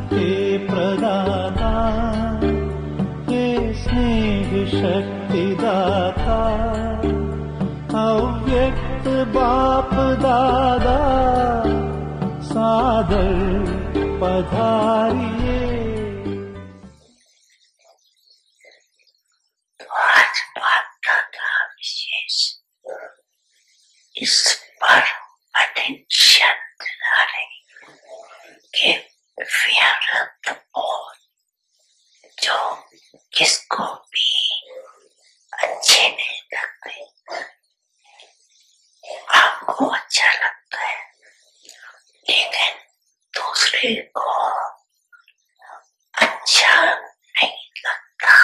के प्रदाता, हे स्नेह शक्ति दाता, अव्यक्त बाप दादा सादर पधारिए। तो आज बाप दादा विशेष इस पर अटेंशन दिला रही कि व्यर्थ और जो किसको भी अच्छे नहीं लगते, आपको अच्छा लगता है लेकिन दूसरे को अच्छा नहीं लगता,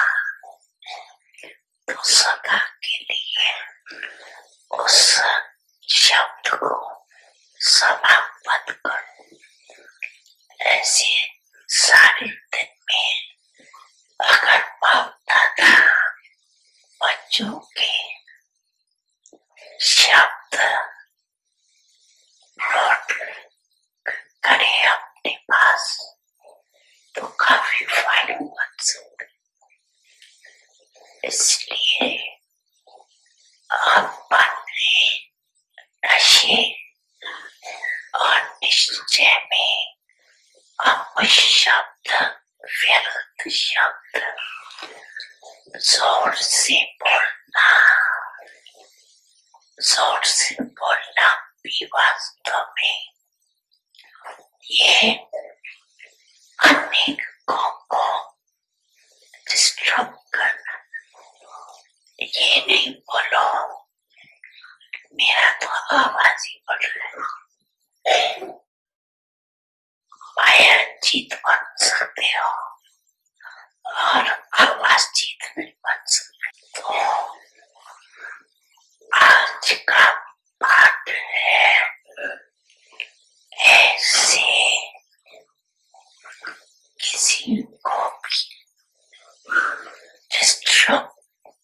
तो सदा के लिए उस शब्द को समाप्त कर। ऐसे सारे दिन में अगर बाप दादा बच्चों के शब्द नोट करे अपने पास तो काफी फायदा बन सकते। इसलिए अपने नशे और निश्चय में अपशब्द, व्यर्थ शब्द जोर से बोलना भी वास्तव में ये अनेकों को डिस्टर्ब करना। ये नहीं बोलो, मेरा तो आवाज ही बढ़ रहा है। माया जीत बन सकते हो और आवाज जीत नहीं बन सकते। तो आज का पाठ है ऐसे किसी को भी डिस्टर्ब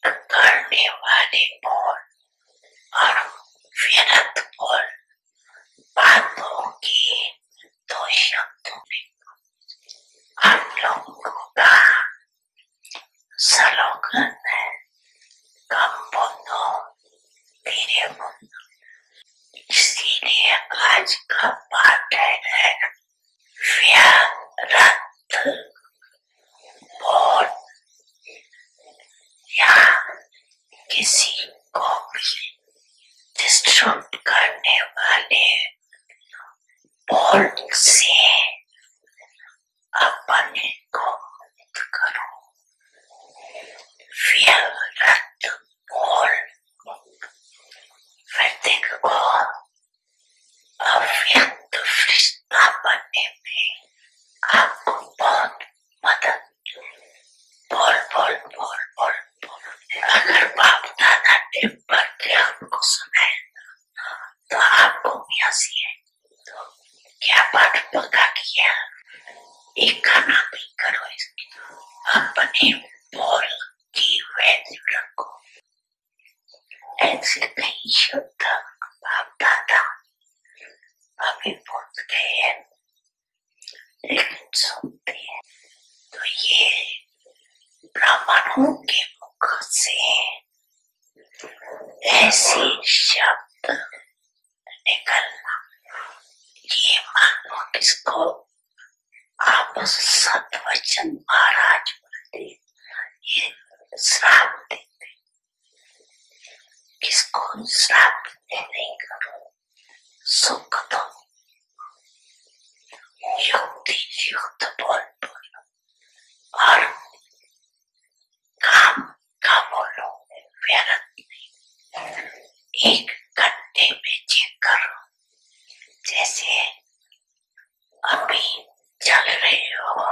करने वाले बोल और व्यर्थ बोल बातों की दो शब्दों में आप लोगों का स्लोगन है, कम बोलो धीरे बोलो। इसीलिए आज का पाठ है व्यर्थ बोल या किसी को भी डिस्टर्ब करने वाले बोल से अपने को मुक्त करो। व्यर्थ बोल व्यक्ति को अव्यक्त फरिश्ता बनने में आपको बहुत मदद। बोल बोल बोल बोल बोल। अगर बाप दादा टिप पर के आपको सुनाए तो आपको भी हंसी है। तो क्या पाठ पक्का किया? एक खाना भी करो, इसके अपने बोल की वैल्यू रखो। ऐसे कई शब्द बाप दादा अभी बोल गए हैं लेकिन सुनते हैं तो ये ब्राह्मणों के मुख से ऐसे शब्द निकलना, ये मानो किसको आप सतवचन महाराज बोलते, ये श्राप देते। किसको श्राप नहीं करो, सुख दो, युक्ति युक्त बोल बोलो और काम का बोलो, व्यर्थ नहीं। एक घंटे में चेक करो, जैसे अभी चल रहे हो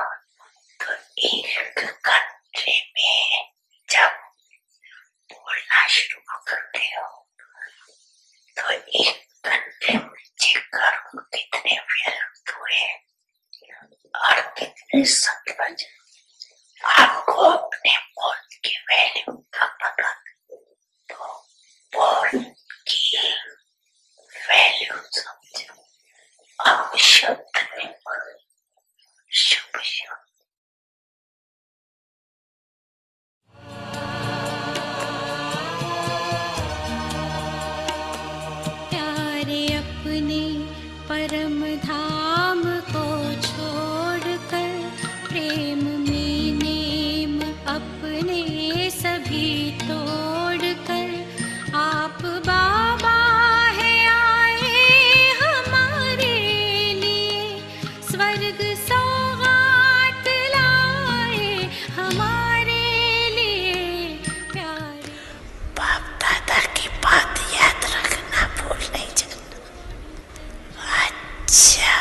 तो एक घंटे में जब बोलना शुरू करते हो तो एक घंटे में चेक करो कितने व्यर्थ हुए और कितने सत्वचन। आपको अपने बोल की वैल्यू का पता, तो बोल की वैल्यू समझो। अब शब्द नहीं बोलो, धर्म धाम को छोड़कर प्रेम में नेम अपने सभी तोड़कर आप बाबा है आए हमारे लिए, स्वर्ग सौगात लाए हमारे लिए प्यारे। बाप दादा की बात याद रखना, भूल नहीं जाना। अच्छा,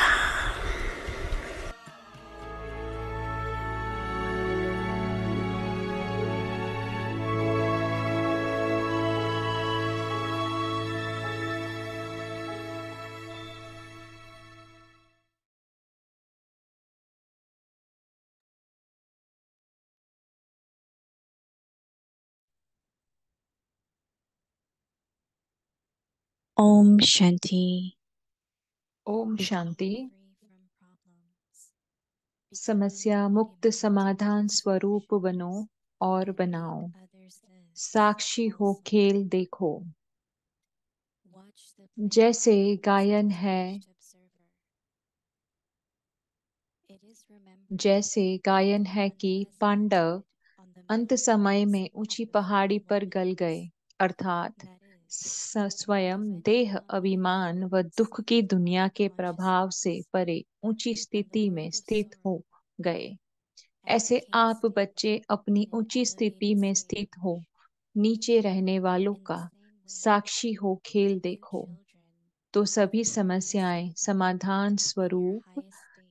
ओम शांति। ओम शांति। समस्या मुक्त समाधान स्वरूप बनो और बनाओ। साक्षी हो खेल देखो। जैसे गायन है, जैसे गायन है कि पांडव अंत समय में ऊंची पहाड़ी पर गल गए, अर्थात स्वयं देह अभिमान व दुख की दुनिया के प्रभाव से परे ऊंची स्थिति में स्थित हो गए। ऐसे आप बच्चे अपनी ऊंची स्थिति में स्थित हो नीचे रहने वालों का साक्षी हो खेल देखो, तो सभी समस्याएं समाधान स्वरूप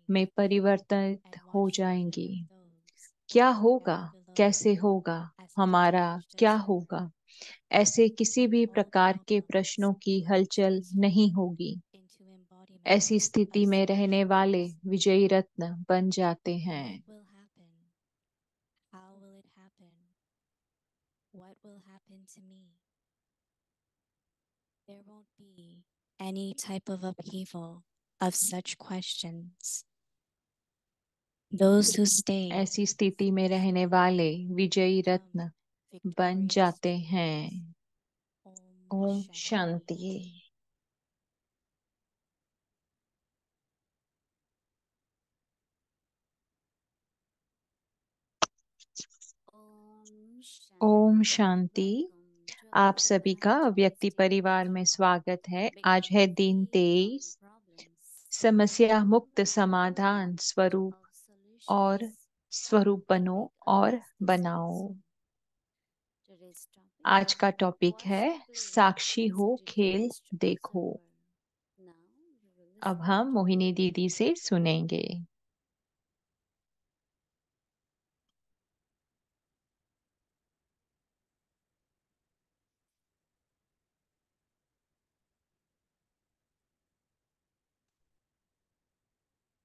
में परिवर्तित हो जाएंगी। क्या होगा, कैसे होगा, हमारा क्या होगा, ऐसे किसी भी प्रकार के प्रश्नों की हलचल नहीं होगी। ऐसी स्थिति में रहने वाले विजयी रत्न बन जाते हैं। There won't be any type of upheaval of such questions. Those who stay ऐसी स्थिति में रहने वाले विजयी रत्न बन जाते हैं। ओम शांति। ओम शांति। आप सभी का व्यक्ति परिवार में स्वागत है। आज है दिन 23। समस्या मुक्त समाधान स्वरूप और स्वरूप बनो और बनाओ। आज का टॉपिक है साक्षी हो खेल देखो। अब हम मोहिनी दीदी से सुनेंगे।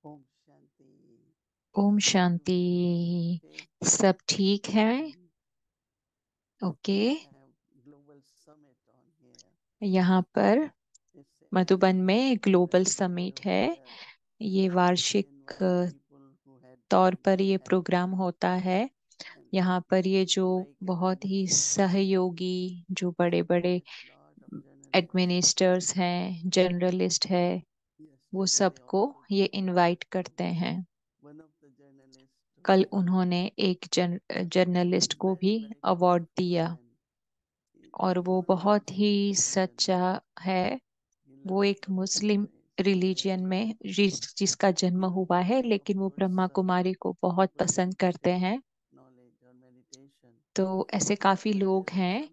ओम शांति। ओम शांति। सब ठीक है? Okay. Global summit on here. यहाँ पर मधुबन में ग्लोबल समिट है। ये वार्षिक तौर पर ये प्रोग्राम होता है। यहाँ पर ये जो बहुत ही सहयोगी, जो बड़े बड़े एडमिनिस्ट्रेटर्स हैं, जर्नलिस्ट है, वो सबको ये इनवाइट करते हैं। कल उन्होंने एक जर्नलिस्ट को भी अवार्ड दिया और वो बहुत ही सच्चा है। वो एक मुस्लिम रिलीजियन में जिसका जन्म हुआ है, लेकिन वो ब्रह्मा कुमारी को बहुत पसंद करते हैं। तो ऐसे काफी लोग हैं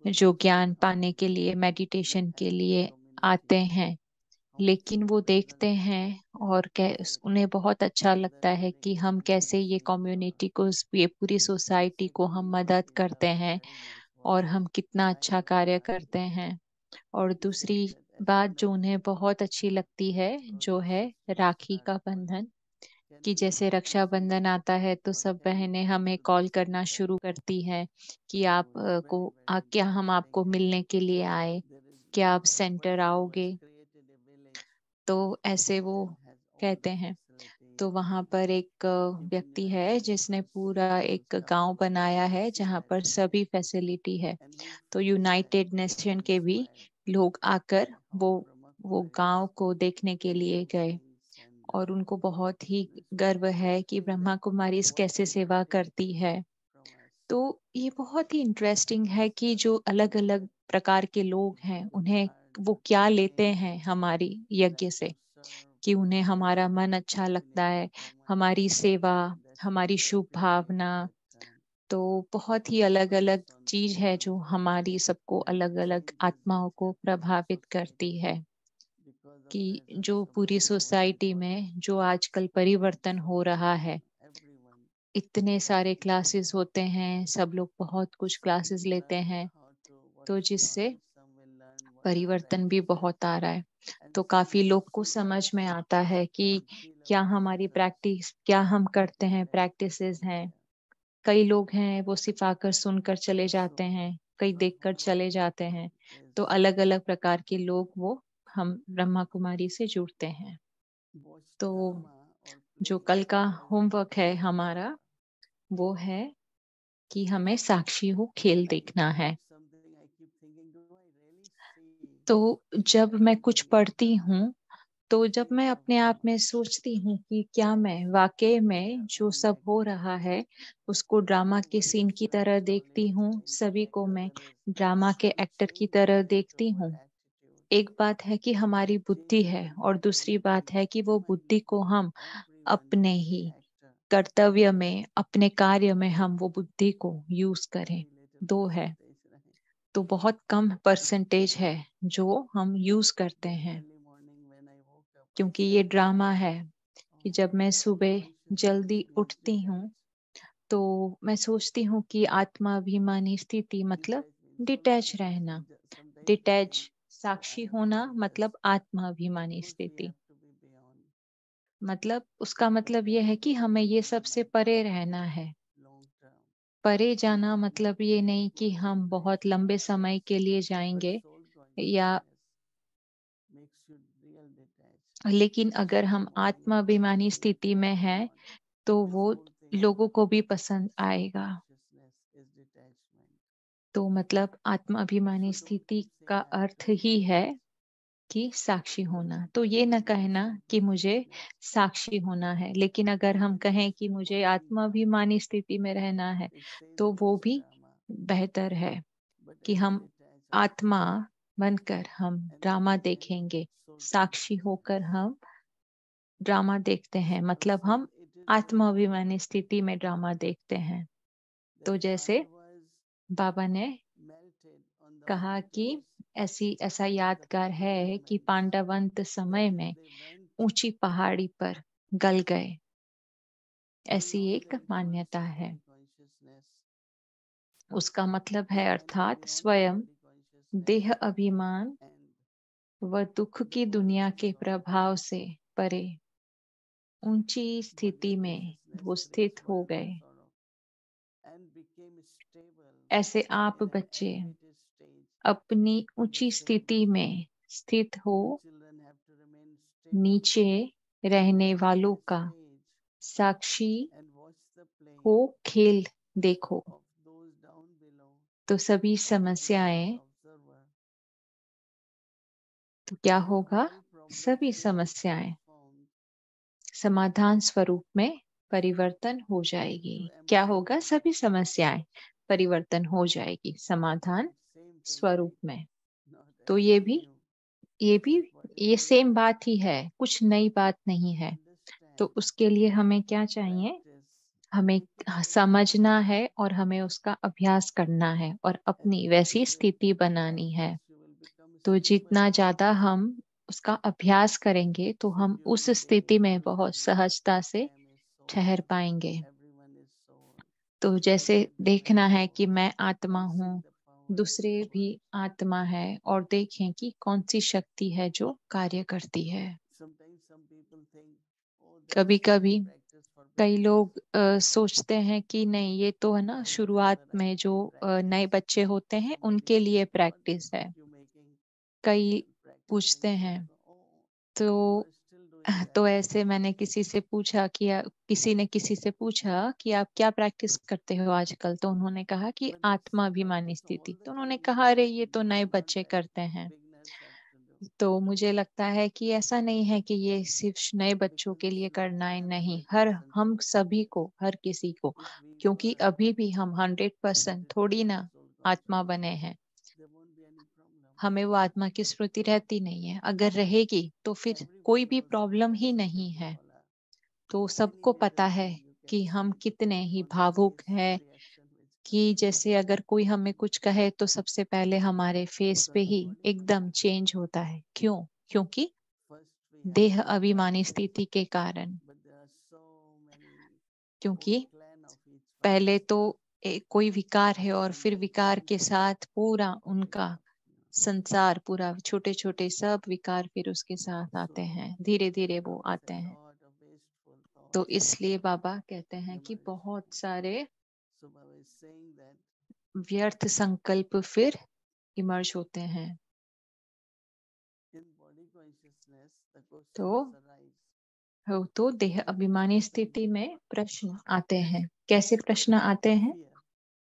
जो ज्ञान पाने के लिए, मेडिटेशन के लिए आते हैं, लेकिन वो देखते हैं और उन्हें बहुत अच्छा लगता है कि हम कैसे ये कम्युनिटी को, ये पूरी सोसाइटी को हम मदद करते हैं और हम कितना अच्छा कार्य करते हैं। और दूसरी बात जो उन्हें बहुत अच्छी लगती है, जो है राखी का बंधन, कि जैसे रक्षाबंधन आता है तो सब बहनें हमें कॉल करना शुरू करती हैं कि आप क्या हम आपको मिलने के लिए आए, क्या आप सेंटर आओगे। तो ऐसे वो कहते हैं। तो वहां पर एक व्यक्ति है जिसने पूरा एक गांव बनाया है जहां पर सभी फैसिलिटी है। तो यूनाइटेड नेशन के भी लोग आकर वो वो गांव को देखने के लिए गए और उनको बहुत ही गर्व है कि ब्रह्मा कुमारी कैसे सेवा करती है। तो ये बहुत ही इंटरेस्टिंग है कि जो अलग अलग प्रकार के लोग हैं उन्हें वो क्या लेते हैं हमारी यज्ञ से, कि उन्हें हमारा मन अच्छा लगता है, हमारी सेवा, हमारी शुभ भावना। तो बहुत ही अलग अलग चीज है जो हमारी सबको अलग अलग आत्माओं को प्रभावित करती है। कि जो पूरी सोसाइटी में जो आजकल परिवर्तन हो रहा है, इतने सारे क्लासेस होते हैं, सब लोग बहुत कुछ क्लासेस लेते हैं, तो जिससे परिवर्तन भी बहुत आ रहा है। तो काफी लोग को समझ में आता है कि क्या हमारी प्रैक्टिस, क्या हम करते हैं प्रैक्टिसेस हैं। कई लोग हैं वो सिर्फ आकर सुनकर चले जाते हैं, कई देखकर चले जाते हैं। तो अलग अलग प्रकार के लोग वो हम ब्रह्मा कुमारी से जुड़ते हैं। तो जो कल का होमवर्क है हमारा वो है कि हमें साक्षी हो खेल देखना है। तो जब मैं कुछ पढ़ती हूँ, तो जब मैं अपने आप में सोचती हूँ कि क्या मैं वाकई में जो सब हो रहा है उसको ड्रामा के सीन की तरह देखती हूँ, सभी को मैं ड्रामा के एक्टर की तरह देखती हूँ। एक बात है कि हमारी बुद्धि है और दूसरी बात है कि वो बुद्धि को हम अपने ही कर्तव्य में, अपने कार्य में हम वो बुद्धि को यूज करें। दो है, तो बहुत कम परसेंटेज है जो हम यूज करते हैं। क्योंकि ये ड्रामा है कि जब मैं सुबह जल्दी उठती हूँ तो मैं सोचती हूँ कि आत्माभिमानी स्थिति मतलब डिटैच रहना, डिटैच साक्षी होना मतलब आत्माभिमानी स्थिति। मतलब उसका मतलब यह है कि हमें ये सबसे परे रहना है। परे जाना मतलब ये नहीं कि हम बहुत लंबे समय के लिए जाएंगे, या लेकिन अगर हम आत्माभिमानी स्थिति में हैं तो वो लोगों को भी पसंद आएगा। तो मतलब आत्माभिमानी स्थिति का अर्थ ही है कि साक्षी होना। तो ये न कहना कि मुझे साक्षी होना है, लेकिन अगर हम कहें कि मुझे आत्माभिमानी स्थिति में रहना है तो वो भी बेहतर है कि हम आत्मा बनकर हम ड्रामा देखेंगे, साक्षी होकर हम ड्रामा देखते हैं, मतलब हम आत्माभिमानी स्थिति में ड्रामा देखते हैं। तो जैसे बाबा ने कहा कि ऐसा यादगार है कि पांडव अंत समय में ऊंची पहाड़ी पर गल गए, ऐसी एक मान्यता है। उसका मतलब है अर्थात स्वयं देह अभिमान व दुख की दुनिया के प्रभाव से परे ऊंची स्थिति में वो स्थित हो गए। ऐसे आप बच्चे अपनी ऊंची स्थिति में स्थित हो, नीचे रहने वालों का साक्षी हो खेल देखो, तो सभी समस्याएं, तो क्या होगा, सभी समस्याएं समाधान स्वरूप में परिवर्तन हो जाएगी। क्या होगा, सभी समस्याएं परिवर्तन हो जाएगी समाधान स्वरूप में। तो ये भी ये सेम बात ही है, कुछ नई बात नहीं है। तो उसके लिए हमें क्या चाहिए, हमें समझना है और हमें उसका अभ्यास करना है और अपनी वैसी स्थिति बनानी है। तो जितना ज्यादा हम उसका अभ्यास करेंगे तो हम उस स्थिति में बहुत सहजता से ठहर पाएंगे। तो जैसे देखना है कि मैं आत्मा हूँ, दूसरे भी आत्मा है, और देखें कि कौन सी शक्ति है जो कार्य करती है। कभी कभी कई लोग सोचते हैं कि नहीं, ये तो है ना शुरुआत में जो नए बच्चे होते हैं उनके लिए प्रैक्टिस है। कई पूछते हैं, तो ऐसे मैंने किसी से पूछा कि किसी ने किसी से पूछा कि आप क्या प्रैक्टिस करते हो आजकल, तो उन्होंने कहा कि आत्माभिमानी स्थिति। तो उन्होंने कहा अरे ये तो नए बच्चे करते हैं। तो मुझे लगता है कि ऐसा नहीं है कि ये सिर्फ नए बच्चों के लिए करना है, नहीं, हम सभी को, हर किसी को, क्योंकि अभी भी हम 100% थोड़ी ना आत्मा बने हैं। हमें वो आत्मा की स्मृति रहती नहीं है, अगर रहेगी तो फिर कोई भी प्रॉब्लम ही नहीं है। तो सबको पता है कि हम कितने ही भावुक हैं, कि जैसे अगर कोई हमें कुछ कहे तो सबसे पहले हमारे फेस पे ही एकदम चेंज होता है। क्यों? क्योंकि देह अभिमानी स्थिति के कारण। क्योंकि पहले तो कोई विकार है और फिर विकार के साथ पूरा उनका संसार, पूरा छोटे छोटे सब विकार फिर उसके साथ आते हैं, धीरे धीरे वो आते हैं। तो इसलिए बाबा कहते हैं कि बहुत सारे व्यर्थ संकल्प फिर इमर्ज होते हैं। तो देह अभिमानी स्थिति में प्रश्न आते हैं। कैसे प्रश्न आते हैं?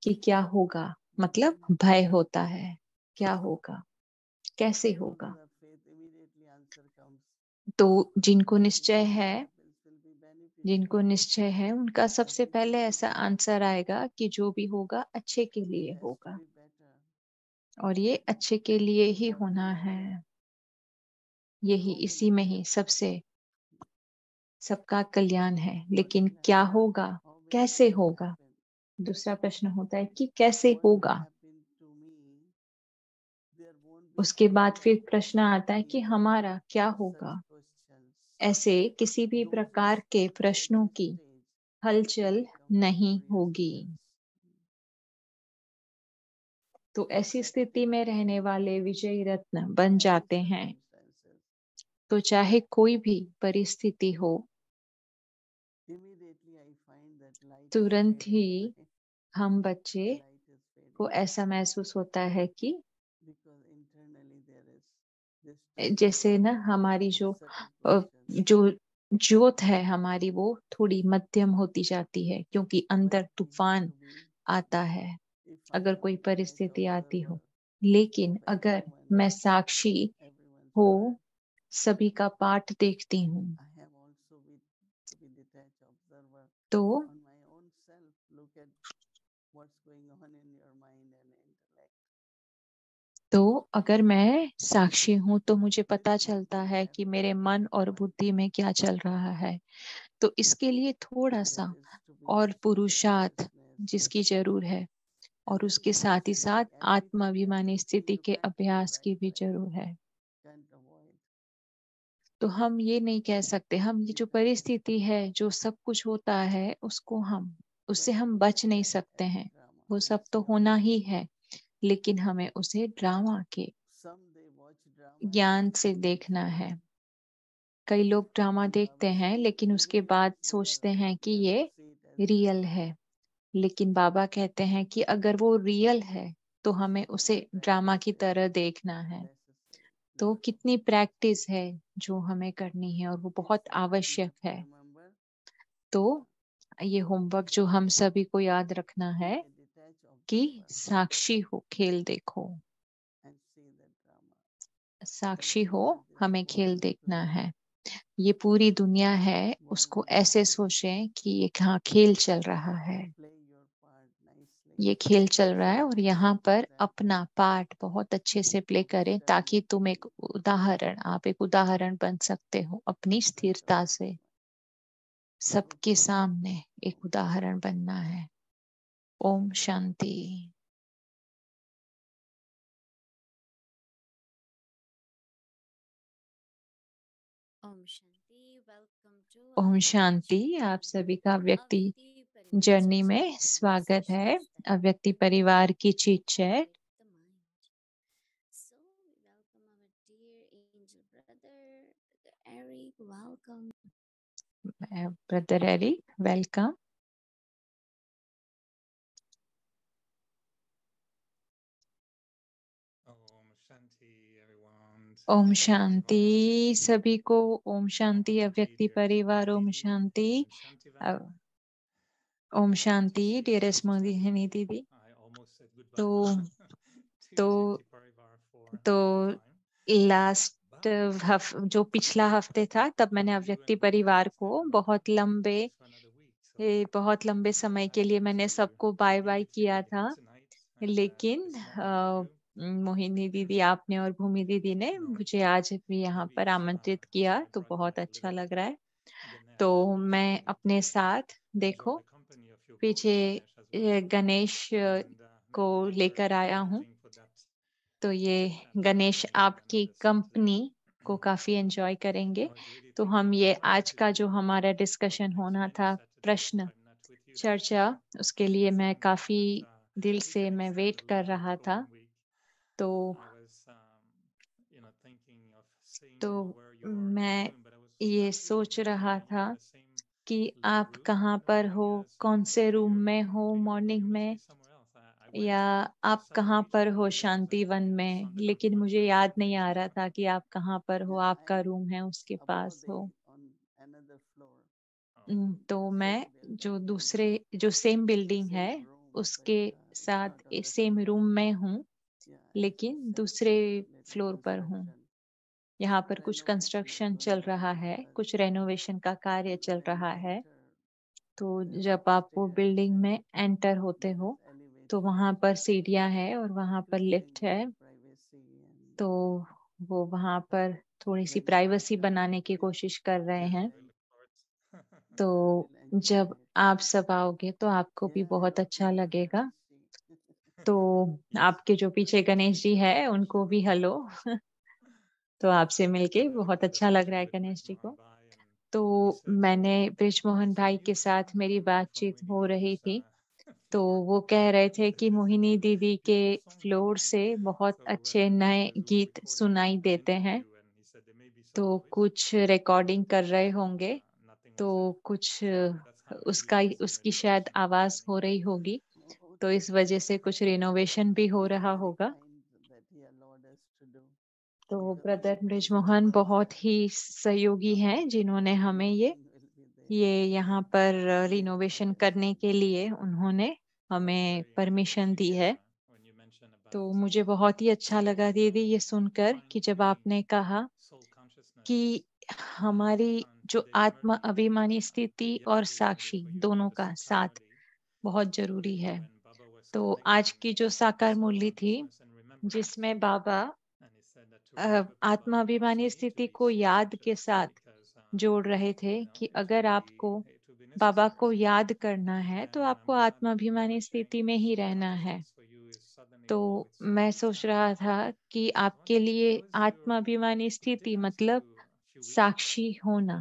कि क्या होगा, मतलब भय होता है, क्या होगा, कैसे होगा। तो जिनको निश्चय है उनका सबसे पहले ऐसा आंसर आएगा कि जो भी होगा अच्छे के लिए होगा, और ये अच्छे के लिए ही होना है। यही, इसी में ही सबका कल्याण है। लेकिन क्या होगा, कैसे होगा? दूसरा प्रश्न होता है कि कैसे होगा। उसके बाद फिर प्रश्न आता है कि हमारा क्या होगा। ऐसे किसी भी प्रकार के प्रश्नों की हलचल नहीं होगी। तो ऐसी स्थिति में रहने वाले विजयी रत्न बन जाते हैं। तो चाहे कोई भी परिस्थिति हो, तुरंत ही हम बच्चे को ऐसा महसूस होता है कि जैसे ना हमारी जो ज्योत है हमारी, वो थोड़ी मध्यम होती जाती है, क्योंकि अंदर तूफान आता है अगर कोई परिस्थिति आती हो। लेकिन अगर मैं साक्षी हो, सभी का पाठ देखती हूँ, तो अगर मैं साक्षी हूँ तो मुझे पता चलता है कि मेरे मन और बुद्धि में क्या चल रहा है। तो इसके लिए थोड़ा सा और पुरुषार्थ जिसकी जरूर है, और उसके साथ ही साथ आत्माभिमानी स्थिति के अभ्यास की भी जरूर है। तो हम ये नहीं कह सकते, हम ये जो परिस्थिति है, जो सब कुछ होता है, उससे हम बच नहीं सकते हैं। वो सब तो होना ही है, लेकिन हमें उसे ड्रामा के ज्ञान से देखना है। कई लोग ड्रामा देखते हैं लेकिन उसके बाद सोचते हैं कि ये रियल है। लेकिन बाबा कहते हैं कि अगर वो रियल है तो हमें उसे ड्रामा की तरह देखना है। तो कितनी प्रैक्टिस है जो हमें करनी है, और वो बहुत आवश्यक है। तो ये होमवर्क जो हम सभी को याद रखना है कि साक्षी हो, खेल देखो। साक्षी हो, हमें खेल देखना है। ये पूरी दुनिया है, उसको ऐसे सोचें कि ये कहाँ खेल चल रहा है। ये खेल चल रहा है और यहाँ पर अपना पार्ट बहुत अच्छे से प्ले करें, ताकि आप एक उदाहरण बन सकते हो अपनी स्थिरता से। सबके सामने एक उदाहरण बनना है। ओम शांति। ओम शांति। आप सभी का व्यक्ति जर्नी में स्वागत है। अव्यक्ति परिवार की chit chat. Brother Eric, welcome. ओम शांति सभी को। ओम शांति अव्यक्ति परिवार। ओम शांति। ओम शांति डियरेस्ट मोहिनी दीदी। तो तो तो लास्ट जो पिछला हफ्ते था तब मैंने अव्यक्ति परिवार को बहुत लंबे समय के लिए मैंने सबको बाय बाय किया था, लेकिन मोहिनी दीदी आपने और भूमि दीदी ने मुझे आज भी यहाँ पर आमंत्रित किया, तो बहुत अच्छा लग रहा है। तो मैं अपने साथ देखो पीछे गणेश को लेकर आया हूँ। तो ये गणेश आपकी कंपनी को काफी एंजॉय करेंगे। तो हम ये आज का जो हमारा डिस्कशन होना था, प्रश्न चर्चा, उसके लिए मैं काफी दिल से मैं वेट कर रहा था। तो मैं ये सोच रहा था कि आप कहाँ पर हो, कौन से रूम में हो मॉर्निंग में, या आप कहाँ पर हो शांतिवन में, लेकिन मुझे याद नहीं आ रहा था कि आप कहाँ पर हो, आपका रूम है उसके पास हो। तो मैं जो सेम बिल्डिंग है उसके साथ सेम रूम में हूँ, लेकिन दूसरे फ्लोर पर हूँ। यहाँ पर कुछ कंस्ट्रक्शन चल रहा है, कुछ रेनोवेशन का कार्य चल रहा है। तो जब आप वो बिल्डिंग में एंटर होते हो तो वहां पर सीढ़ियां है और वहां पर लिफ्ट है। तो वो वहां पर थोड़ी सी प्राइवेसी बनाने की कोशिश कर रहे हैं। तो जब आप सब आओगे तो आपको भी बहुत अच्छा लगेगा। तो आपके जो पीछे गणेश जी है उनको भी हेलो। तो आपसे मिलके बहुत अच्छा लग रहा है गणेश जी को। तो मैंने बृजमोहन भाई के साथ मेरी बातचीत हो रही थी, तो वो कह रहे थे कि मोहिनी दीदी के फ्लोर से बहुत अच्छे नए गीत सुनाई देते हैं। तो कुछ रिकॉर्डिंग कर रहे होंगे, तो कुछ उसकी शायद आवाज हो रही होगी, तो इस वजह से कुछ रिनोवेशन भी हो रहा होगा। तो ब्रदर बृजमोहन बहुत ही सहयोगी हैं, जिन्होंने हमें ये यहाँ पर रिनोवेशन करने के लिए उन्होंने हमें परमिशन दी है। तो मुझे बहुत ही अच्छा लगा दीदी ये सुनकर कि जब आपने कहा कि हमारी जो आत्मा अभिमानी स्थिति और साक्षी दोनों का साथ बहुत जरूरी है। तो आज की जो साकार मूल्य थी, जिसमें बाबा आत्माभिमानी स्थिति को याद के साथ जोड़ रहे थे कि अगर आपको बाबा को याद करना है तो आपको आत्माभिमानी स्थिति में ही रहना है। तो मैं सोच रहा था कि आपके लिए आत्माभिमानी स्थिति मतलब साक्षी होना।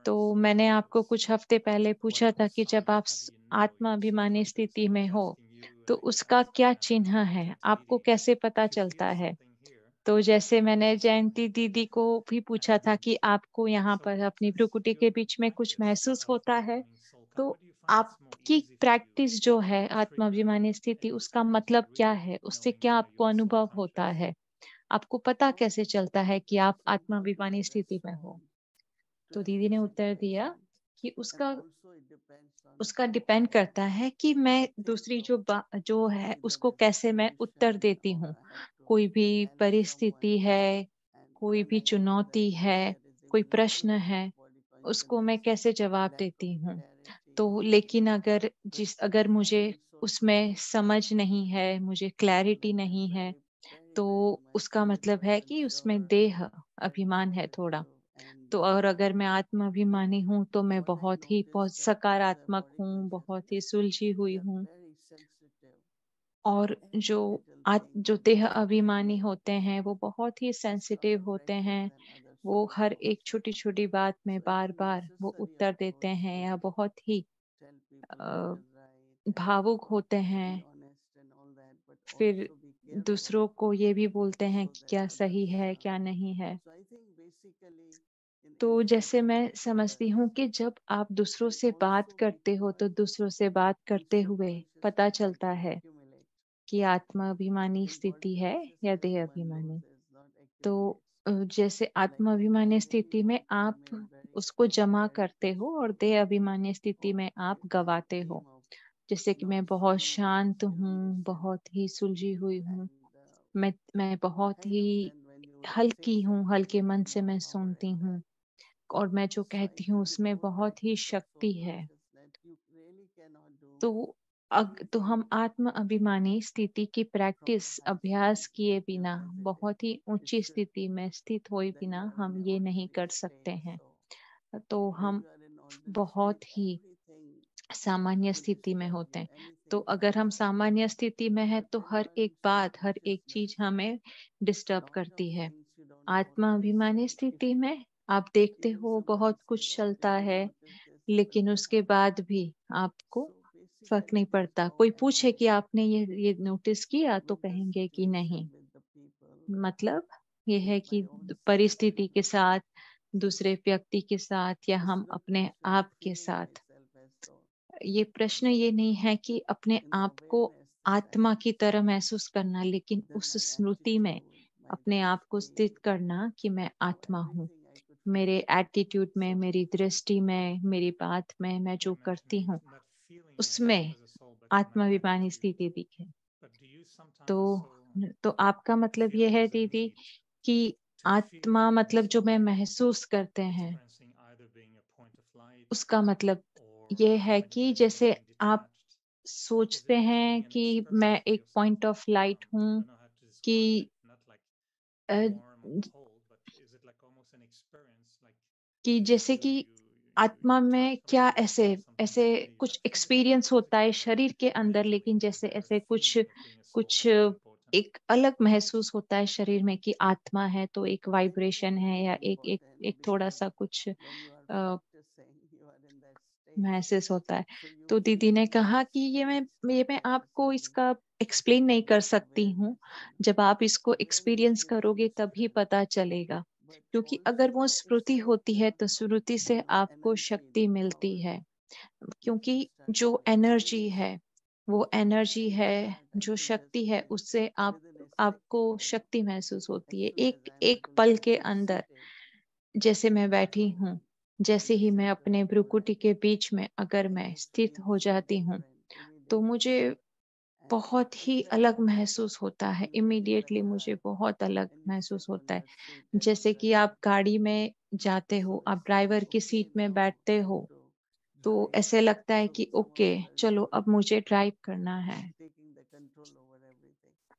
तो मैंने आपको कुछ हफ्ते पहले पूछा था कि जब आप आत्माभिमानी स्थिति में हो तो उसका क्या चिन्ह है, आपको कैसे पता चलता है। तो जैसे मैंने जयंती दीदी को भी पूछा था कि आपको यहाँ पर अपनी भ्रुकुटी के बीच में कुछ महसूस होता है, तो आपकी प्रैक्टिस जो है आत्माभिमानी स्थिति, उसका मतलब क्या है, उससे क्या आपको अनुभव होता है, आपको पता कैसे चलता है कि आप आत्माभिमानी स्थिति में हो। तो दीदी ने उत्तर दिया कि उसका डिपेंड करता है कि मैं दूसरी जो है उसको कैसे मैं उत्तर देती हूँ। कोई भी परिस्थिति है, कोई भी चुनौती है, कोई प्रश्न है, उसको मैं कैसे जवाब देती हूँ। तो लेकिन अगर मुझे उसमें समझ नहीं है, मुझे क्लैरिटी नहीं है, तो उसका मतलब है कि उसमें देह अभिमान है थोड़ा। तो और अगर मैं आत्माभिमानी हूँ तो मैं बहुत ही सकारात्मक हूँ, बहुत ही सुलझी हुई हूँ। और जो देह अभिमानी होते हैं वो बहुत ही सेंसिटिव होते हैं। वो हर एक छोटी छोटी बात में बार बार वो उत्तर देते हैं, या बहुत ही अ, भावुक होते हैं। फिर दूसरों को ये भी बोलते हैं कि क्या सही है क्या नहीं है। तो जैसे मैं समझती हूँ कि जब आप दूसरों से बात करते हो तो दूसरों से बात करते हुए पता चलता है कि आत्माभिमानी स्थिति है या देह अभिमानी। तो जैसे आत्माभिमानी स्थिति में आप उसको जमा करते हो और देह अभिमानी स्थिति में आप गवाते हो। जैसे कि मैं बहुत शांत हूँ, बहुत ही सुलझी हुई हूँ, मैं बहुत ही हल्की हूँ, हल्के मन से मैं सुनती हूँ और मैं जो कहती हूँ उसमें बहुत ही शक्ति है। तो हम आत्म अभिमानी स्थिति की प्रैक्टिस अभ्यास किए बिना, बहुत ही ऊंची स्थिति में स्थित हुए बिना हम ये नहीं कर सकते हैं। तो हम बहुत ही सामान्य स्थिति में होते हैं। तो अगर हम सामान्य स्थिति में हैं तो हर एक बात, हर एक चीज हमें डिस्टर्ब करती है। आत्माभिमानी स्थिति में आप देखते हो बहुत कुछ चलता है, लेकिन उसके बाद भी आपको फर्क नहीं पड़ता। कोई पूछे कि आपने ये नोटिस किया तो कहेंगे कि नहीं। मतलब ये है कि परिस्थिति के साथ, दूसरे व्यक्ति के साथ या हम अपने आप के साथ, ये प्रश्न ये नहीं है कि अपने आप को आत्मा की तरह महसूस करना, लेकिन उस स्मृति में अपने आप को स्थित करना कि मैं आत्मा हूँ। मेरे एटीट्यूड में, मेरी दृष्टि में, मेरी बात में, मैं जो करती हूँ उसमें आत्माभिमानी स्थिति दिखे। तो आपका मतलब ये है दीदी कि आत्मा मतलब जो मैं महसूस करते हैं, उसका मतलब ये है कि जैसे आप सोचते हैं कि मैं एक पॉइंट ऑफ लाइट हूँ, कि अ, कि जैसे कि आत्मा में क्या ऐसे ऐसे कुछ एक्सपीरियंस होता है शरीर के अंदर, लेकिन जैसे ऐसे कुछ कुछ एक अलग महसूस होता है शरीर में कि आत्मा है, तो एक वाइब्रेशन है या एक एक एक थोड़ा सा कुछ महसूस होता है। तो दीदी ने कहा कि ये मैं आपको इसका एक्सप्लेन नहीं कर सकती हूँ। जब आप इसको एक्सपीरियंस करोगे तभी पता चलेगा। क्योंकि अगर वो स्मृति होती है तो स्मृति से आपको शक्ति मिलती है। क्योंकि जो एनर्जी है, वो एनर्जी है, जो शक्ति है, उससे आपको शक्ति महसूस होती है। एक एक पल के अंदर जैसे मैं बैठी हूँ, जैसे ही मैं अपने भ्रुकुटी के बीच में अगर मैं स्थित हो जाती हूँ, तो मुझे बहुत ही अलग महसूस होता है। इमीडिएटली मुझे बहुत अलग महसूस होता है। जैसे कि आप गाड़ी में जाते हो, आप ड्राइवर की सीट में बैठते हो, तो ऐसे लगता है कि ओके, चलो अब मुझे ड्राइव करना है।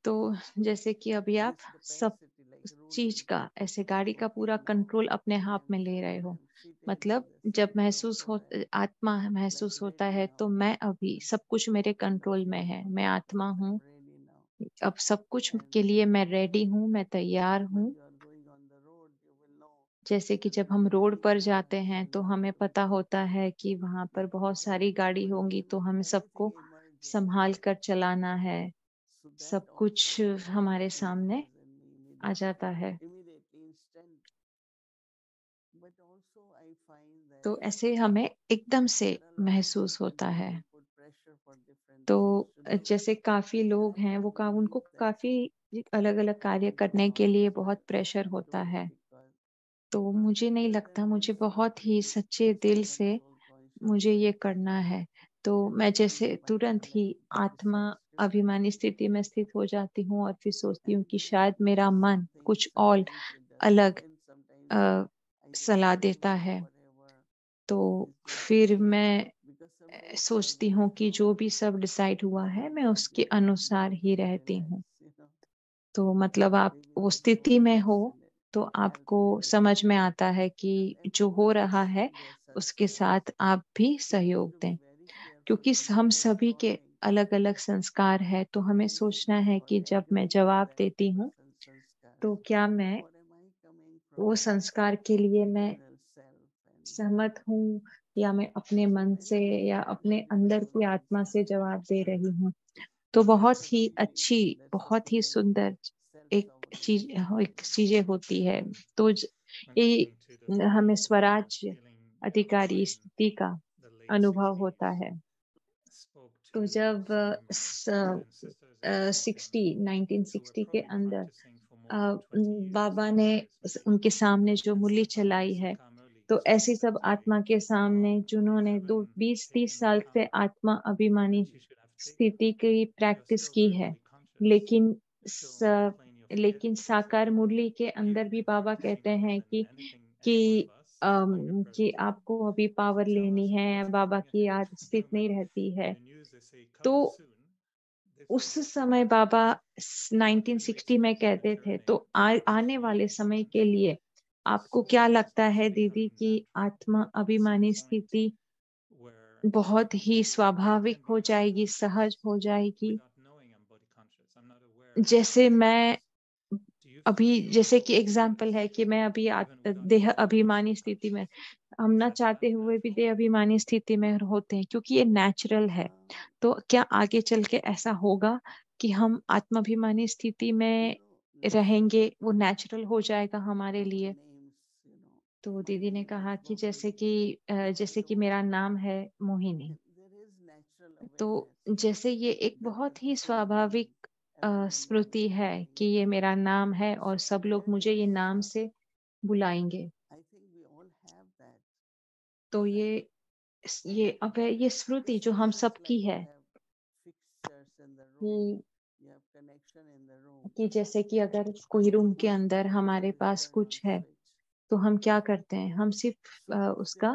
तो जैसे कि अभी आप सब चीज का, ऐसे गाड़ी का पूरा कंट्रोल अपने हाथ में ले रहे हो। मतलब जब आत्मा महसूस होता है तो मैं अभी सब कुछ मेरे कंट्रोल में है, मैं आत्मा हूँ। अब सब कुछ के लिए मैं रेडी हूँ, मैं तैयार हूँ। जैसे कि जब हम रोड पर जाते हैं तो हमें पता होता है कि वहां पर बहुत सारी गाड़ी होंगी, तो हमें सबको संभाल कर चलाना है। सब कुछ हमारे सामने आ जाता है। तो ऐसे हमें एकदम से महसूस होता है। तो जैसे काफी लोग हैं, उनको काफी अलग-अलग कार्य करने के लिए बहुत प्रेशर होता है। तो मुझे नहीं लगता, मुझे बहुत ही सच्चे दिल से मुझे ये करना है। तो मैं जैसे तुरंत ही आत्मा अभिमानी स्थिति में स्थित हो जाती हूँ और फिर सोचती हूँ कि शायद मेरा मन कुछ और अलग अ, सलाह देता है। तो फिर मैं सोचती हूँ कि जो भी सब डिसाइड हुआ है, मैं उसके अनुसार ही रहती हूँ। तो मतलब आप वो स्थिति में हो, तो आपको समझ में आता है कि जो हो रहा है, उसके साथ आप भी सहयोग दें। क्योंकि हम सभी के अलग-अलग संस्कार है, तो हमें सोचना है कि जब मैं जवाब देती हूँ, तो क्या मैं वो संस्कार के लिए मैं सहमत हूँ, या मैं अपने मन से या अपने अंदर की आत्मा से जवाब दे रही हूँ। तो बहुत ही अच्छी, बहुत ही सुंदर एक चीजें होती है। तो ये हमें स्वराज्य अधिकारी स्थिति का अनुभव होता है। तो जब 1960 के अंदर बाबा ने उनके सामने जो मूली चलाई है, तो ऐसी सब आत्मा के सामने जिन्होंने 20-30 साल से आत्मा अभिमानी स्थिति की प्रैक्टिस की है, लेकिन लेकिन साकार मुरली के अंदर भी बाबा कहते हैं कि कि आपको अभी पावर लेनी है, बाबा की याद स्थित नहीं रहती है। तो उस समय बाबा 1960 में कहते थे, तो आने वाले समय के लिए आपको क्या लगता है दीदी कि आत्मा अभिमानी स्थिति बहुत ही स्वाभाविक हो जाएगी, सहज हो जाएगी? जैसे मैं अभी, जैसे कि एग्जाम्पल है कि मैं अभी देह अभिमानी स्थिति में, हम ना चाहते हुए भी देह अभिमानी स्थिति में होते हैं, क्योंकि ये नेचुरल है। तो क्या आगे चल के ऐसा होगा कि हम आत्माभिमानी स्थिति में रहेंगे, वो नेचुरल हो जाएगा हमारे लिए? तो दीदी ने कहा कि जैसे कि मेरा नाम है मोहिनी, तो जैसे ये एक बहुत ही स्वाभाविक स्मृति है कि ये मेरा नाम है और सब लोग मुझे ये नाम से बुलाएंगे। तो ये अब है, ये स्मृति जो हम सबकी है कि जैसे कि अगर कोई रूम के अंदर हमारे पास कुछ है, तो हम क्या करते हैं, हम सिर्फ उसका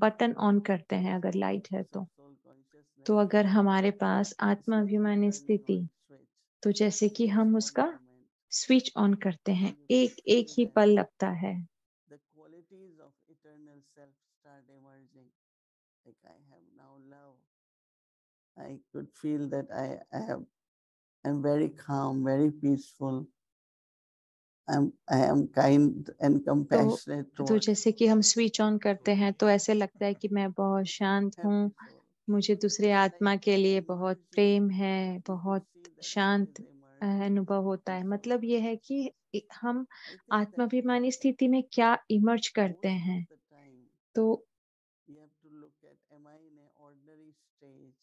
बटन ऑन करते हैं अगर लाइट है तो अगर हमारे पास आत्माभिमानी स्थिति, तो जैसे कि हम उसका स्विच ऑन करते हैं, एक एक ही पल लगता है। the qualities of eternal self start emerging. Like I have now love. I could feel that I'm very calm, very peaceful. I am kind and compassionate तो towards जैसे कि हम स्विच ऑन करते हैं तो ऐसे लगता है कि मैं बहुत शांत हूँ, every soul. मुझे दूसरे It's like आत्मा के लिए an बहुत emerging, प्रेम है, you could बहुत see that शांत love emerging अनुभव होता है। in so मतलब ये many है कि हम I think that आत्माभिमानी स्थिति में क्या इमर्ज करते most of हैं। the time तो you have to look at, am I in an ordinary stage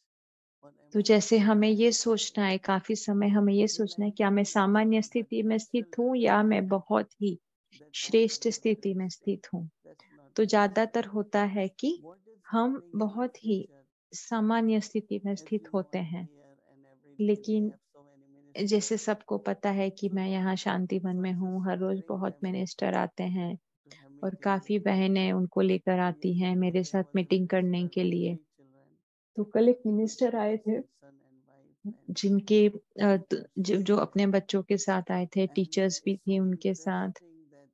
or am तो I in जैसे a हमें ये higher सोचना stage? है, काफी समय हमें ये Will सोचना I है, क्या be मैं सामान्य peaceful but स्थिति में स्थित natural हूँ या happy? मैं बहुत ही That श्रेष्ठ often स्थिति में happens. स्थित हूँ। That's not तो the case. ज्यादातर होता है कि What is हम happening in बहुत ही future, सामान्य स्थिति में as स्थित we know होते in हैं। here and every day we लेकिन have so many ministers. जैसे सबको पता है कि So मैं यहाँ शांतिवन so में it's हूँ, हर रोज inspiring बहुत them मिनिस्टर आते हैं to have और meetings काफी with me. बहनें उनको लेकर So आती हैं मेरे yesterday I साथ was able मीटिंग to करने serve के with लिए। 3 children, तो कल एक two मिनिस्टर आए थे son and wife, and जिनके so जो अपने बच्चों के साथ आए थे, and टीचर्स भी it's so थी उनके साथ। interesting that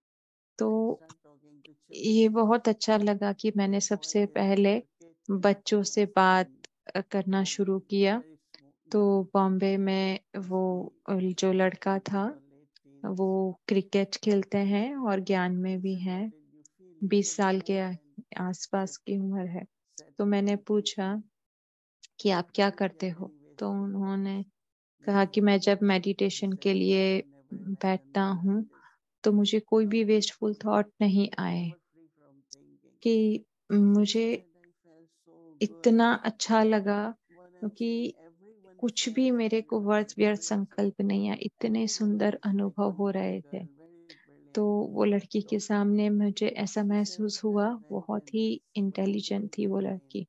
तो I start talking to ये children. बहुत अच्छा लगा कि मैंने The boy सबसे is पहले educated बच्चों in से बात swimming, करना शुरू किया। very तो young. बॉम्बे में Must वो be जो लड़का था, 20s or late teens. वो क्रिकेट खेलते हैं और ज्ञान में He भी said, हैं, what did you feel? He 20 said, the साल के moment आसपास that की उम्र है। set तो मैंने पूछा meditation, कि आप क्या no करते हो, carrying तो wasteful उन्होंने thoughts, कहा no कि मैं जब thinking. He मेडिटेशन said, के लिए I never imagined बैठता my हूँ life is तो मुझे कोई भी not वेस्टफुल peaceful, थॉट नहीं आए, never free from thinking. कि He मुझे said, I felt so good. इतना अच्छा लगा, What I'm saying, क्योंकि everyone कुछ भी says, मेरे को व्यर्थ व्यर्थ very संकल्प नहीं आया, इतने everyone सुंदर else, like अनुभव one हो little रहे थे। girl, very तो brilliant वो लड़की के daughter. सामने मुझे ऐसा She said, महसूस हुआ, बहुत ही when I इंटेलिजेंट close थी वो my लड़की। eyes,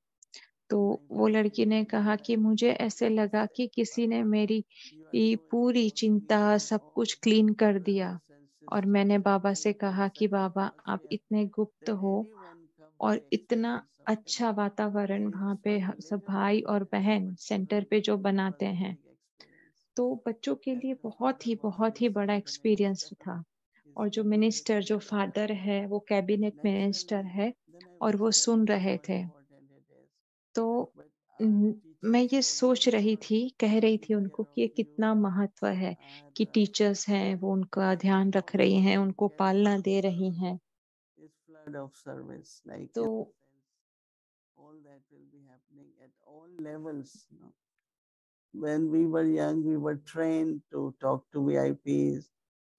तो my वो mind लड़की ने feels कहा कि that मुझे ऐसे everything is लगा कि set. किसी Baba, ने मेरी you are ये so पूरी empowered, चिंता clearing सब all कुछ क्लीन कर दिया। errors and और मैंने systems and बाबा से thinking कहा कि such बाबा आप atmosphere इतने गुप्त that हो anyone come और to इतना experience something अच्छा वातावरण very वहाँ पे fine, सब little भाई और experience, बहन but सेंटर very पे जो बनाते हैं, transformative experience. तो बच्चों के As लिए the father was बहुत ही बड़ा also the एक्सपीरियंस minister, था। his और जो मिनिस्टर, ability जो to फादर है, वो कैबिनेट मिनिस्टर naturally, है then I और was वो सुन telling रहे how थे। important it is. तो But our मैं teachers ये told me, सोच रही Mama, थी, they कह रही take थी care उनको of कि ये you. कितना महत्व है Our कि टीचर्स हैं, वो उनका ध्यान रख रही हैं, organization उनको carrying पालना out दे रही service हैं। is flood of service, like तो in the sense, all that will be happening at all levels. When we were young, we were trained to talk to VIPs.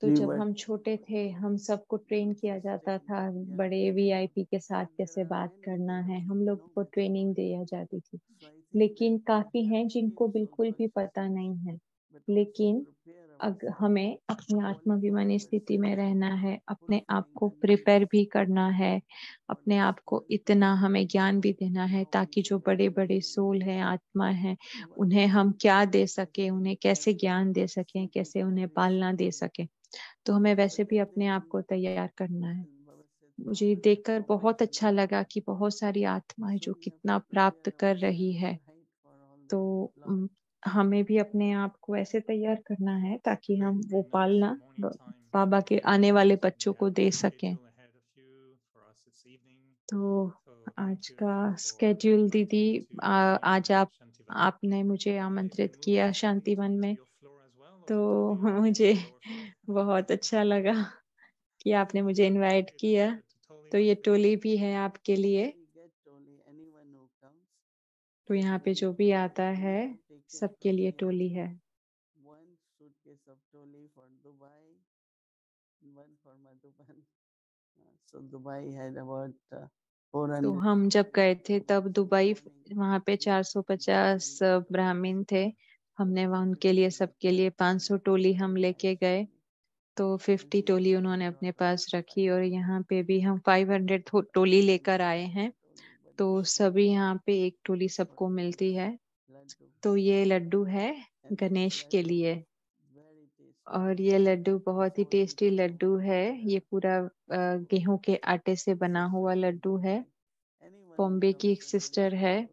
तो We जब were हम छोटे थे, हम सबको ट्रेन किया जाता existing, था, yeah. बड़े वीआईपी के साथ And there कैसे are बात many करना है, those हम who लोग know को much training about the it. जाती थी। So I think that लेकिन we काफी have हैं to be जिनको in soul बिल्कुल भी consciousness, पता नहीं है। but also लेकिन prepare हमें अपनी आत्माभिमानी स्थिति में रहना है, अपने आप को प्रिपेयर भी करना है, अपने आप को इतना हमें ज्ञान भी देना है ताकि जो बड़े बड़े सोल हैं, आत्मा है, उन्हें हम क्या दे सके, उन्हें कैसे ज्ञान दे सकें, कैसे उन्हें पालना दे सके। तो हमें वैसे भी अपने आप को तैयार करना है। मुझे देखकर बहुत अच्छा लगा कि बहुत सारी आत्माएं जो कितना प्राप्त कर रही है। तो हमें भी अपने आप को ऐसे तैयार करना है ताकि हम वो पालना बाबा के आने वाले बच्चों को दे सकें। तो आज का स्केड्यूल दीदी, आज आपने मुझे आमंत्रित किया शांतिवन में, तो मुझे बहुत अच्छा लगा कि आपने मुझे इनवाइट किया। तो ये टोली भी है आपके लिए। तो यहाँ पे जो भी आता है सबके लिए टोली है। One suitcase of toli for Dubai, one for Madhuban. So Dubai had about तो 400. हम जब गए थे तब दुबई, वहाँ पे 450 ब्राह्मण थे। हमने वहाँ उनके लिए सबके लिए 500 टोली हम लेके गए। तो 50 टोली उन्होंने अपने पास रखी और यहाँ पे भी हम 500 टोली लेकर आए हैं। तो सभी यहाँ पे एक टोली सबको मिलती है। तो ये लड्डू है गणेश के लिए और ये लड्डू बहुत ही टेस्टी लड्डू है। ये पूरा गेहूं के आटे से बना हुआ लड्डू है। बॉम्बे की एक सिस्टर है,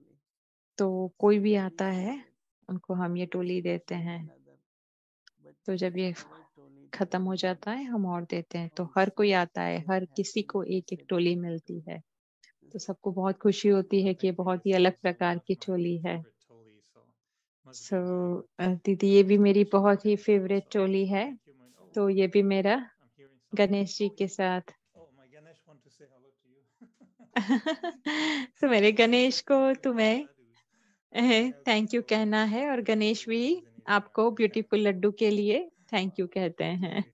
तो कोई भी आता है उनको हम ये टोली देते हैं। तो जब ये खत्म हो जाता है हम और देते हैं। तो हर कोई आता है, हर किसी को एक एक टोली मिलती है। तो सबको बहुत खुशी होती है कि ये बहुत ही अलग प्रकार की टोली है। सो दीदी, ये भी मेरी बहुत ही फेवरेट टोली है। तो ये भी मेरा गणेश जी के साथ। तो मेरे गणेश को तुम्हें थैंक यू कहना है और गणेश भी आपको ब्यूटीफुल लड्डू के लिए थैंक यू कहते हैं।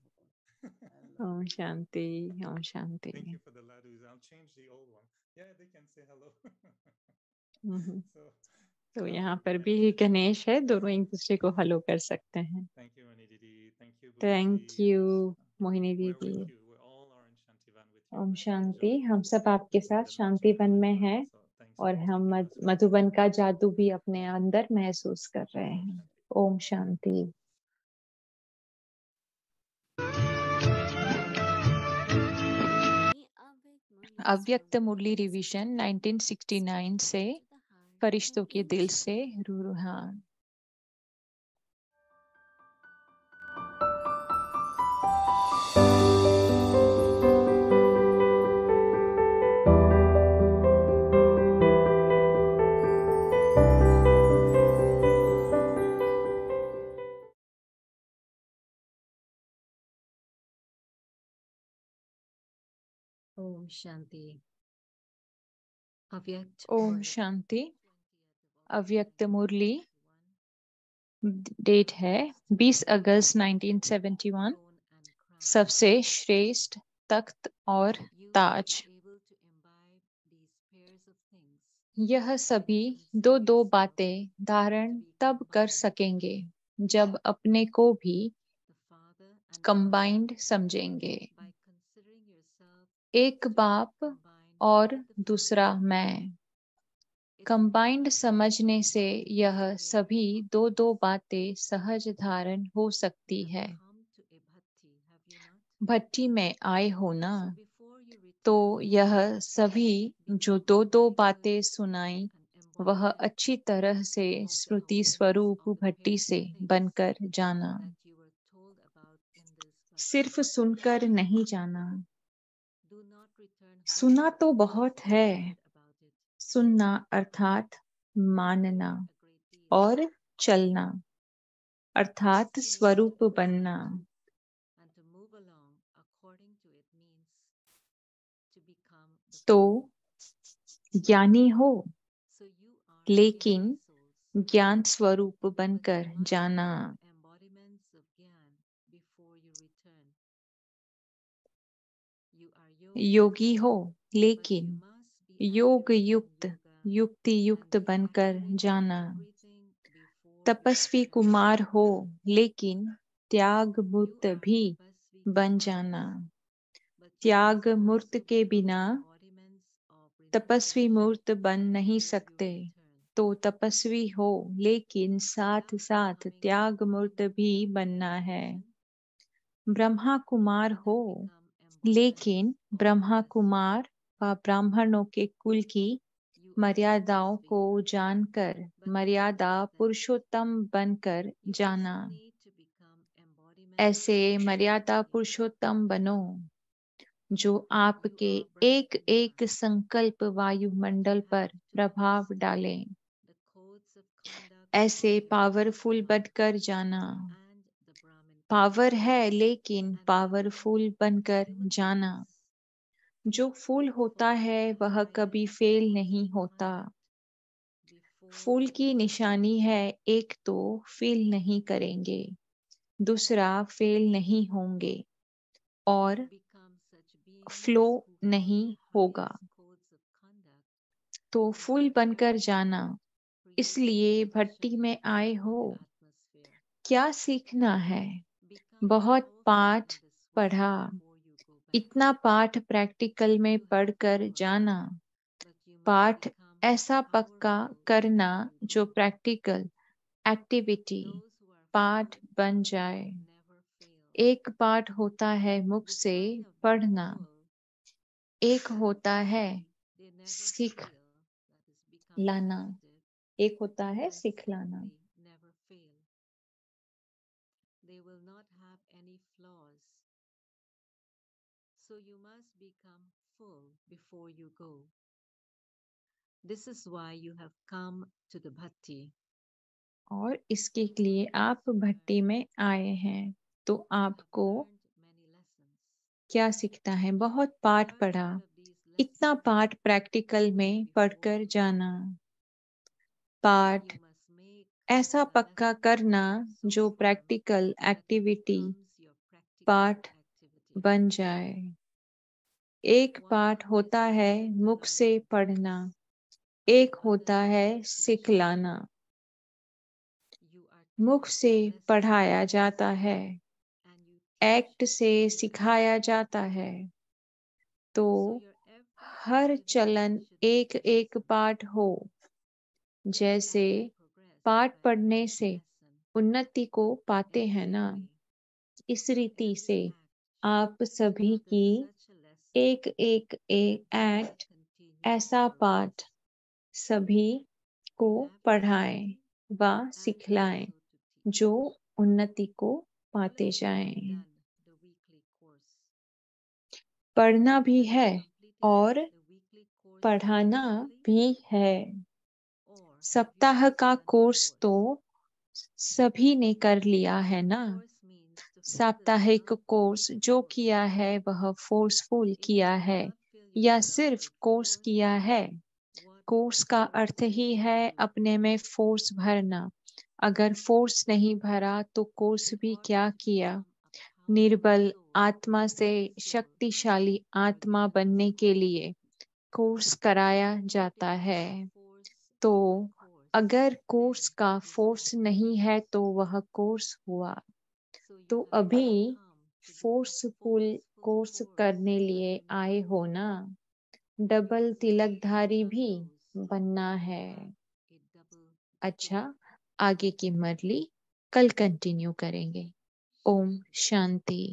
ओम शांति, ओम शांति। हम्म। तो यहाँ पर भी गणेश है, दोनों एक दूसरे को हेलो कर सकते हैं। थैंक यू मोहिनी दीदी। ओम शांति। हम सब आपके साथ शांतिवन में हैं और हम मधुबन का जादू भी अपने अंदर महसूस कर रहे हैं। ओम शांति। अव्यक्त मुरली रिवीजन 1969 से फरिश्तों के दिल से रूहान। ओम शांति। अव्यक्त ओम शांति। अव्यक्त मुरली डेट है 20 अगस्त 1971। सबसे श्रेष्ठ तख्त और ताज। यह सभी दो दो बातें धारण तब कर सकेंगे जब अपने को भी कंबाइंड समझेंगे। एक बाप और दूसरा मैं। कंबाइंड समझने से यह सभी दो दो बातें सहज धारण हो सकती है। भट्टी में आए हो ना, तो यह सभी जो दो दो बातें सुनाई वह अच्छी तरह से स्मृति स्वरूप भट्टी से बनकर जाना। सिर्फ सुनकर नहीं जाना। सुना तो बहुत है। सुनना अर्थात मानना और चलना अर्थात स्वरूप बनना। तो ज्ञानी हो, लेकिन ज्ञान स्वरूप बनकर जाना। योगी हो, लेकिन योग युक्त युक्ति युक्त बनकर जाना। तपस्वी कुमार हो, लेकिन त्याग मूर्त भी बन जाना। त्याग मूर्त के बिना तपस्वी मूर्त बन नहीं सकते। तो तपस्वी हो, लेकिन साथ साथ त्याग मूर्त भी बनना है। ब्रह्मा कुमार हो, लेकिन ब्रह्मा कुमार व ब्राह्मणों के कुल की मर्यादाओं को जानकर मर्यादा पुरुषोत्तम बनकर जाना। ऐसे मर्यादा पुरुषोत्तम बनो जो आपके एक एक संकल्प वायुमंडल पर प्रभाव डालें। ऐसे पावरफुल बनकर जाना। पावर है लेकिन पावरफुल बनकर जाना। जो फूल होता है वह कभी फेल नहीं होता। फूल की निशानी है, एक तो फेल नहीं करेंगे, दूसरा फेल नहीं होंगे और फ्लो नहीं होगा। तो फूल बनकर जाना। इसलिए भट्टी में आए हो। क्या सीखना है? बहुत पाठ पढ़ा। इतना पाठ प्रैक्टिकल में पढ़कर जाना। पाठ ऐसा पक्का करना जो प्रैक्टिकल एक्टिविटी पाठ बन जाए। एक पाठ होता है मुख से पढ़ना, एक होता है सीख लाना, एक होता है सीख लाना। They will not have any flaws. So you must become full before you go. This is why you have come to the bhatti. और इसके लिए आप भट्टी में आए हैं। तो आपको क्या सीखना है? बहुत पाठ पढ़ा। इतना पाठ प्रैक्टिकल में पढ़कर जाना। पाठ ऐसा पक्का करना जो प्रैक्टिकल एक्टिविटी पाठ बन जाए। एक पाठ होता है मुख से पढ़ना, एक होता है सिखलाना। मुख से पढ़ाया जाता है, एक्ट से सिखाया जाता है। तो हर चलन एक एक पाठ हो। जैसे पाठ पढ़ने से उन्नति को पाते हैं ना, इस रीति से आप सभी की एक एक एक्ट ऐसा पाठ सभी को पढ़ाएं व सिखलाएं जो उन्नति को पाते जाएं। पढ़ना भी है और पढ़ाना भी है। सप्ताह का कोर्स तो सभी ने कर लिया है ना। साप्ताहिक कोर्स जो किया है वह फोर्सफुल किया है या सिर्फ कोर्स किया है। कोर्स का अर्थ ही है अपने में फोर्स भरना। अगर फोर्स नहीं भरा तो कोर्स भी क्या किया। निर्बल आत्मा से शक्तिशाली आत्मा बनने के लिए कोर्स कराया जाता है। तो अगर कोर्स का फोर्स नहीं है तो वह कोर्स हुआ। तो अभी फोर्सफुल कोर्स करने लिए आए हो ना। डबल तिलकधारी भी बनना है। अच्छा, आगे की मुरली कल कंटिन्यू करेंगे। ओम शांति।